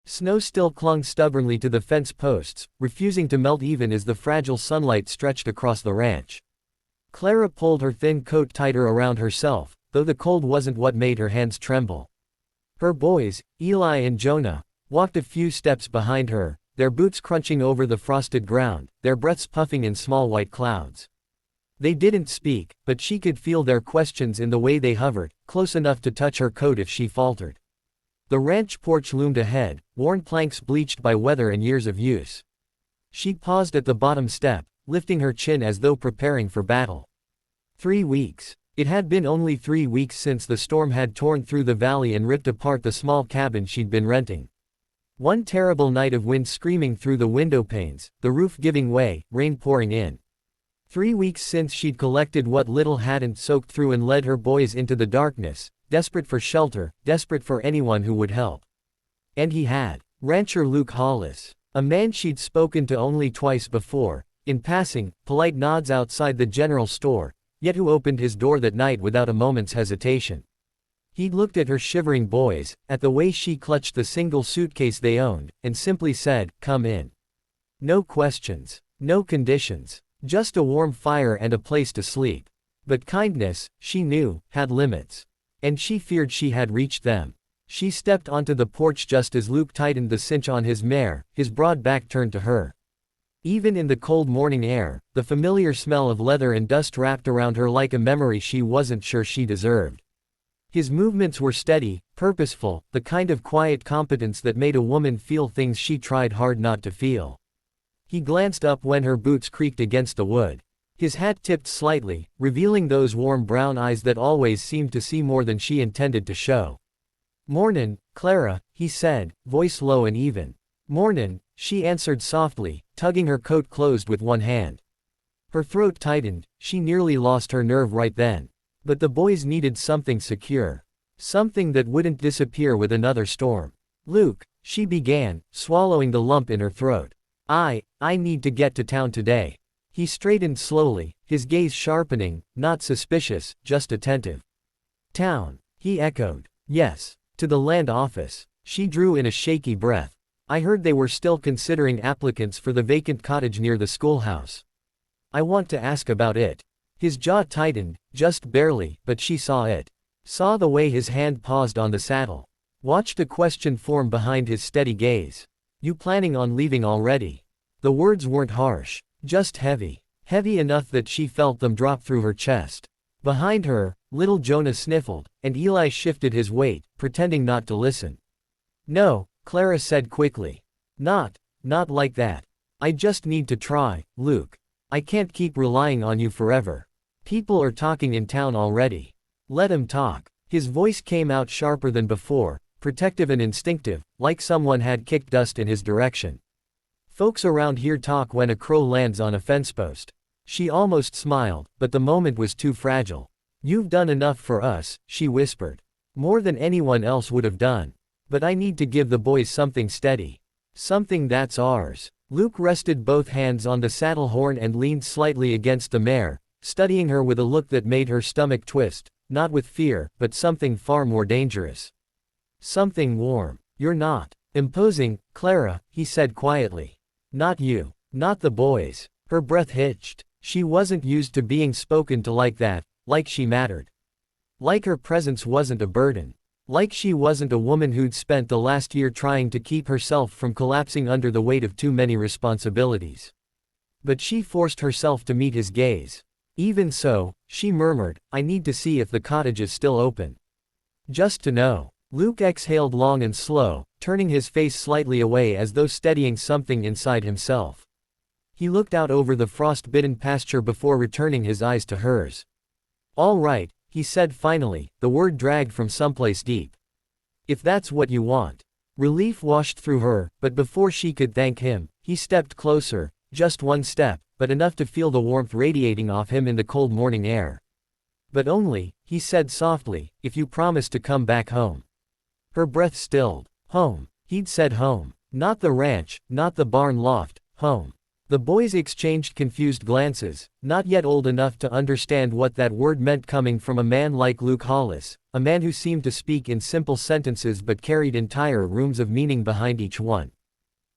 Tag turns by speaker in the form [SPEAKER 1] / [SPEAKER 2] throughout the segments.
[SPEAKER 1] Snow still clung stubbornly to the fence posts, refusing to melt even as the fragile sunlight stretched across the ranch. Clara pulled her thin coat tighter around herself, though the cold wasn't what made her hands tremble. Her boys, Eli and Jonah, walked a few steps behind her, their boots crunching over the frosted ground, their breaths puffing in small white clouds. They didn't speak, but she could feel their questions in the way they hovered, close enough to touch her coat if she faltered. The ranch porch loomed ahead, worn planks bleached by weather and years of use. She paused at the bottom step, lifting her chin as though preparing for battle. 3 weeks. It had been only 3 weeks since the storm had torn through the valley and ripped apart the small cabin she'd been renting. One terrible night of wind screaming through the window panes, the roof giving way, rain pouring in. 3 weeks since she'd collected what little hadn't soaked through and led her boys into the darkness, desperate for shelter, desperate for anyone who would help. And he had. Rancher Luke Hollis. A man she'd spoken to only twice before, in passing, polite nods outside the general store, yet who opened his door that night without a moment's hesitation. He'd looked at her shivering boys, at the way she clutched the single suitcase they owned, and simply said, "Come in." No questions. No conditions. Just a warm fire and a place to sleep. But kindness, she knew, had limits. And she feared she had reached them. She stepped onto the porch just as Luke tightened the cinch on his mare, his broad back turned to her. Even in the cold morning air, the familiar smell of leather and dust wrapped around her like a memory she wasn't sure she deserved. His movements were steady, purposeful, the kind of quiet competence that made a woman feel things she tried hard not to feel. He glanced up when her boots creaked against the wood. His hat tipped slightly, revealing those warm brown eyes that always seemed to see more than she intended to show. "Mornin', Clara," he said, voice low and even. "Mornin'," she answered softly, tugging her coat closed with one hand. Her throat tightened, she nearly lost her nerve right then. But the boys needed something secure. Something that wouldn't disappear with another storm. "Luke," she began, swallowing the lump in her throat. I need to get to town today." He straightened slowly, his gaze sharpening, not suspicious, just attentive. "Town," he echoed. "Yes. To the land office." She drew in a shaky breath. "I heard they were still considering applicants for the vacant cottage near the schoolhouse. I want to ask about it." His jaw tightened, just barely, but she saw it. Saw the way his hand paused on the saddle. Watched a question form behind his steady gaze. "You planning on leaving already?" The words weren't harsh, just heavy. Heavy enough that she felt them drop through her chest. Behind her, little Jonah sniffled, and Eli shifted his weight, pretending not to listen. "No," Clara said quickly. Not like that. I just need to try, Luke. I can't keep relying on you forever. People are talking in town already. Let 'em talk." His voice came out sharper than before, protective and instinctive, like someone had kicked dust in his direction. "Folks around here talk when a crow lands on a fence post." She almost smiled, but the moment was too fragile. "You've done enough for us," she whispered. "More than anyone else would have done. But I need to give the boys something steady. Something that's ours." Luke rested both hands on the saddle horn and leaned slightly against the mare, studying her with a look that made her stomach twist, not with fear, but something far more dangerous. Something warm. "You're not imposing, Clara," he said quietly. "Not you. Not the boys." Her breath hitched. She wasn't used to being spoken to like that, like she mattered. Like her presence wasn't a burden. Like she wasn't a woman who'd spent the last year trying to keep herself from collapsing under the weight of too many responsibilities. But she forced herself to meet his gaze. "Even so," she murmured, "I need to see if the cottage is still open. Just to know." Luke exhaled long and slow, turning his face slightly away as though steadying something inside himself. He looked out over the frost-bitten pasture before returning his eyes to hers. "All right," he said finally, the word dragged from someplace deep. "If that's what you want." Relief washed through her, but before she could thank him, he stepped closer, just one step, but enough to feel the warmth radiating off him in the cold morning air. "But only," he said softly, "if you promise to come back home." Her breath stilled. Home. He'd said home. Not the ranch, not the barn loft, home. The boys exchanged confused glances, not yet old enough to understand what that word meant coming from a man like Luke Hollis, a man who seemed to speak in simple sentences but carried entire rooms of meaning behind each one.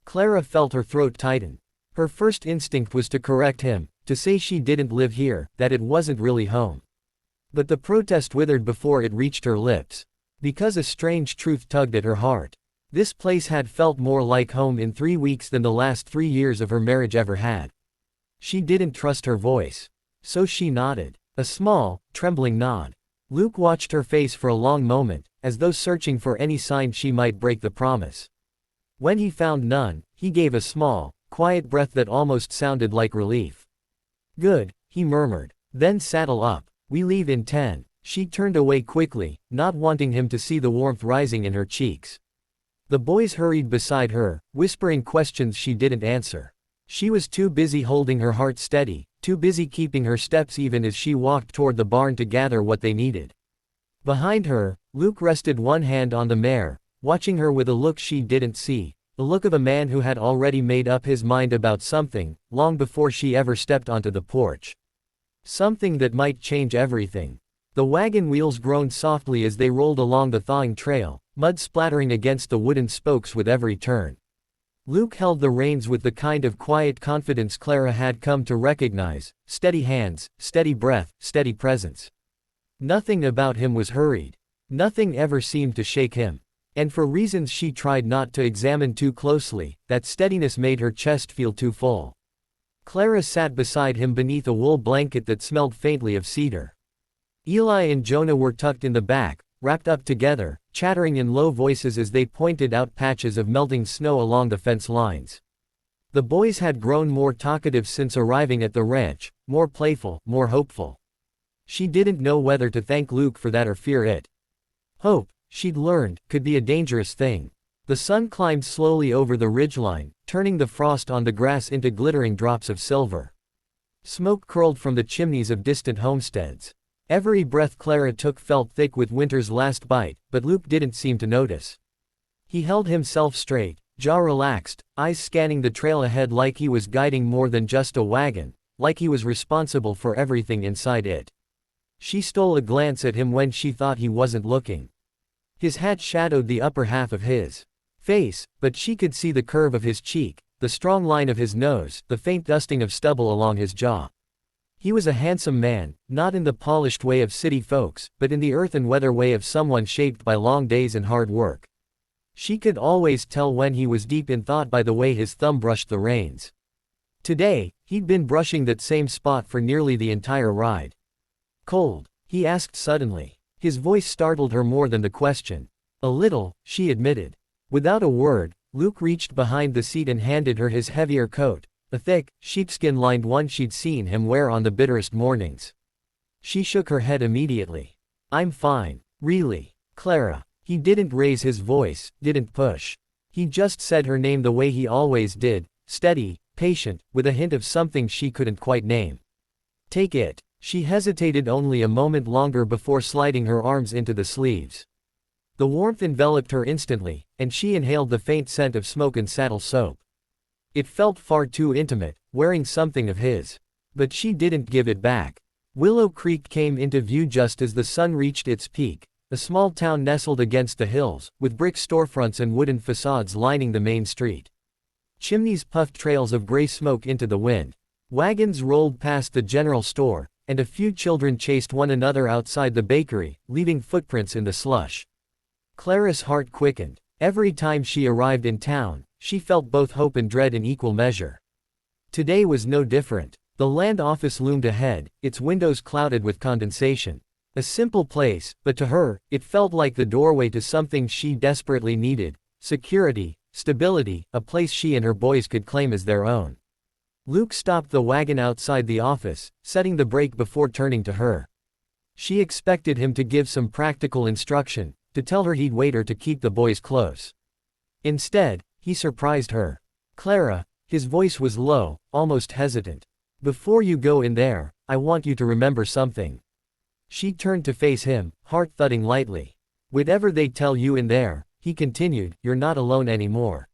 [SPEAKER 1] Clara felt her throat tighten. Her first instinct was to correct him, to say she didn't live here, that it wasn't really home. But the protest withered before it reached her lips. Because a strange truth tugged at her heart. This place had felt more like home in 3 weeks than the last 3 years of her marriage ever had. She didn't trust her voice. So she nodded. A small, trembling nod. Luke watched her face for a long moment, as though searching for any sign she might break the promise. When he found none, he gave a small, quiet breath that almost sounded like relief. "Good," he murmured. "Then saddle up. We leave in 10. She turned away quickly, not wanting him to see the warmth rising in her cheeks. The boys hurried beside her, whispering questions she didn't answer. She was too busy holding her heart steady, too busy keeping her steps even as she walked toward the barn to gather what they needed. Behind her, Luke rested one hand on the mare, watching her with a look she didn't see, the look of a man who had already made up his mind about something, long before she ever stepped onto the porch. Something that might change everything. The wagon wheels groaned softly as they rolled along the thawing trail, mud splattering against the wooden spokes with every turn. Luke held the reins with the kind of quiet confidence Clara had come to recognize, steady hands, steady breath, steady presence. Nothing about him was hurried. Nothing ever seemed to shake him. And for reasons she tried not to examine too closely, that steadiness made her chest feel too full. Clara sat beside him beneath a wool blanket that smelled faintly of cedar. Eli and Jonah were tucked in the back, wrapped up together, chattering in low voices as they pointed out patches of melting snow along the fence lines. The boys had grown more talkative since arriving at the ranch, more playful, more hopeful. She didn't know whether to thank Luke for that or fear it. Hope, she'd learned, could be a dangerous thing. The sun climbed slowly over the ridgeline, turning the frost on the grass into glittering drops of silver. Smoke curled from the chimneys of distant homesteads. Every breath Clara took felt thick with winter's last bite, but Luke didn't seem to notice. He held himself straight, jaw relaxed, eyes scanning the trail ahead like he was guiding more than just a wagon, like he was responsible for everything inside it. She stole a glance at him when she thought he wasn't looking. His hat shadowed the upper half of his face, but she could see the curve of his cheek, the strong line of his nose, the faint dusting of stubble along his jaw. He was a handsome man, not in the polished way of city folks, but in the earth and weather way of someone shaped by long days and hard work. She could always tell when he was deep in thought by the way his thumb brushed the reins. Today, he'd been brushing that same spot for nearly the entire ride. "Cold?" he asked suddenly. His voice startled her more than the question. "A little," she admitted. Without a word, Luke reached behind the seat and handed her his heavier coat, a thick, sheepskin-lined one she'd seen him wear on the bitterest mornings. She shook her head immediately. "I'm fine. Really, Clara." He didn't raise his voice, didn't push. He just said her name the way he always did, steady, patient, with a hint of something she couldn't quite name. "Take it." She hesitated only a moment longer before sliding her arms into the sleeves. The warmth enveloped her instantly, and she inhaled the faint scent of smoke and saddle soap. It felt far too intimate, wearing something of his. But she didn't give it back. Willow Creek came into view just as the sun reached its peak, a small town nestled against the hills, with brick storefronts and wooden facades lining the main street. Chimneys puffed trails of gray smoke into the wind. Wagons rolled past the general store, and a few children chased one another outside the bakery, leaving footprints in the slush. Clara's heart quickened. Every time she arrived in town, she felt both hope and dread in equal measure. Today was no different. The land office loomed ahead, its windows clouded with condensation. A simple place, but to her, it felt like the doorway to something she desperately needed: security, stability, a place she and her boys could claim as their own. Luke stopped the wagon outside the office, setting the brake before turning to her. She expected him to give some practical instruction, to tell her he'd wait or to keep the boys close. Instead, he surprised her. "Clara," his voice was low, almost hesitant. "Before you go in there, I want you to remember something." She turned to face him, heart thudding lightly. "Whatever they tell you in there," he continued, "you're not alone anymore."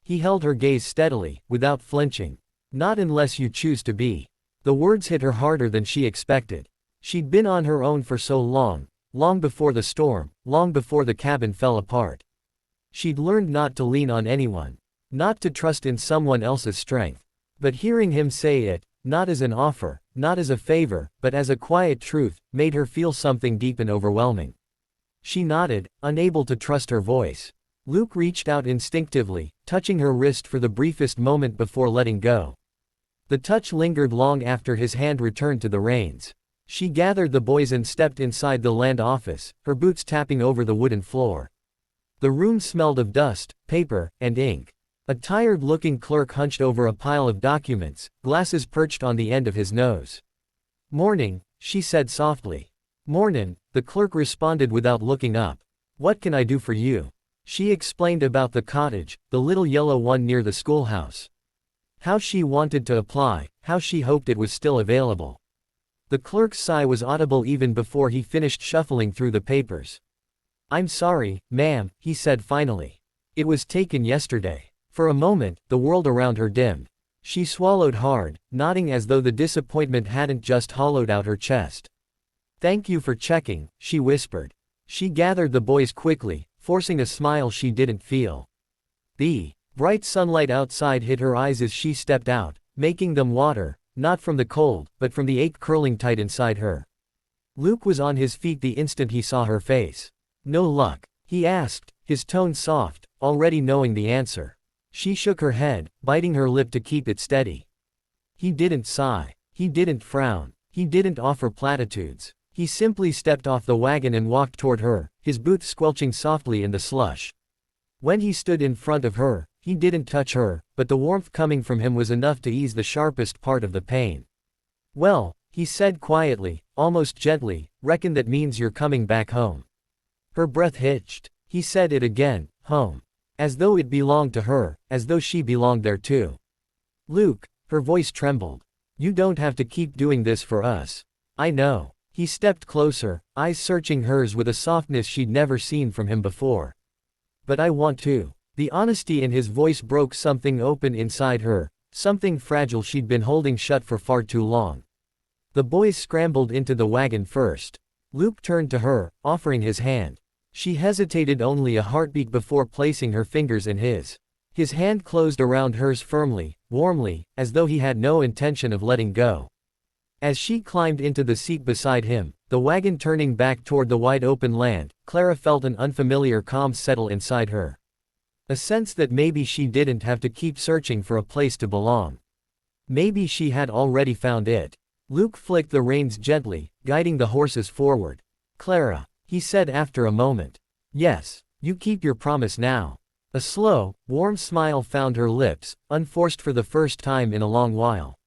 [SPEAKER 1] He held her gaze steadily, without flinching. Not unless you choose to be. The words hit her harder than she expected. She'd been on her own for so long, long before the storm, long before the cabin fell apart. She'd learned not to lean on anyone, not to trust in someone else's strength. But hearing him say it, not as an offer, not as a favor, but as a quiet truth, made her feel something deep and overwhelming. She nodded, unable to trust her voice. Luke reached out instinctively, touching her wrist for the briefest moment before letting go. The touch lingered long after his hand returned to the reins. She gathered the boys and stepped inside the land office, her boots tapping over the wooden floor. The room smelled of dust, paper, and ink. A tired-looking clerk hunched over a pile of documents, glasses perched on the end of his nose. "Morning," she said softly. "Mornin'," the clerk responded without looking up. "What can I do for you?" She explained about the cottage, the little yellow one near the schoolhouse. How she wanted to apply, how she hoped it was still available. The clerk's sigh was audible even before he finished shuffling through the papers. "I'm sorry, ma'am," he said finally. "It was taken yesterday." For a moment, the world around her dimmed. She swallowed hard, nodding as though the disappointment hadn't just hollowed out her chest. "Thank you for checking," she whispered. She gathered the boys quickly, forcing a smile she didn't feel. The bright sunlight outside hit her eyes as she stepped out, making them water, not from the cold, but from the ache curling tight inside her. Luke was on his feet the instant he saw her face. "No luck?" he asked, his tone soft, already knowing the answer. She shook her head, biting her lip to keep it steady. He didn't sigh. He didn't frown. He didn't offer platitudes. He simply stepped off the wagon and walked toward her, his boots squelching softly in the slush. When he stood in front of her, he didn't touch her, but the warmth coming from him was enough to ease the sharpest part of the pain. "Well," he said quietly, almost gently, "reckon that means you're coming back home." Her breath hitched. He said it again, home. As though it belonged to her, as though she belonged there too. "Luke," her voice trembled. "You don't have to keep doing this for us. I know." He stepped closer, eyes searching hers with a softness she'd never seen from him before. "But I want to." The honesty in his voice broke something open inside her, something fragile she'd been holding shut for far too long. The boys scrambled into the wagon first. Luke turned to her, offering his hand. She hesitated only a heartbeat before placing her fingers in his. His hand closed around hers firmly, warmly, as though he had no intention of letting go. As she climbed into the seat beside him, the wagon turning back toward the wide open land, Clara felt an unfamiliar calm settle inside her. A sense that maybe she didn't have to keep searching for a place to belong. Maybe she had already found it. Luke flicked the reins gently, guiding the horses forward. "Clara," he said after a moment. "Yes, you keep your promise now." A slow, warm smile found her lips, unforced for the first time in a long while.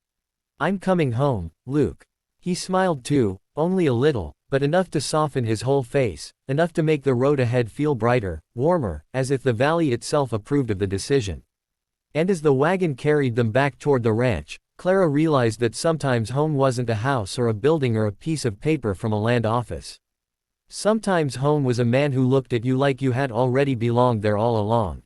[SPEAKER 1] "I'm coming home, Luke." He smiled too, only a little, but enough to soften his whole face, enough to make the road ahead feel brighter, warmer, as if the valley itself approved of the decision. And as the wagon carried them back toward the ranch, Clara realized that sometimes home wasn't a house or a building or a piece of paper from a land office. Sometimes home was a man who looked at you like you had already belonged there all along.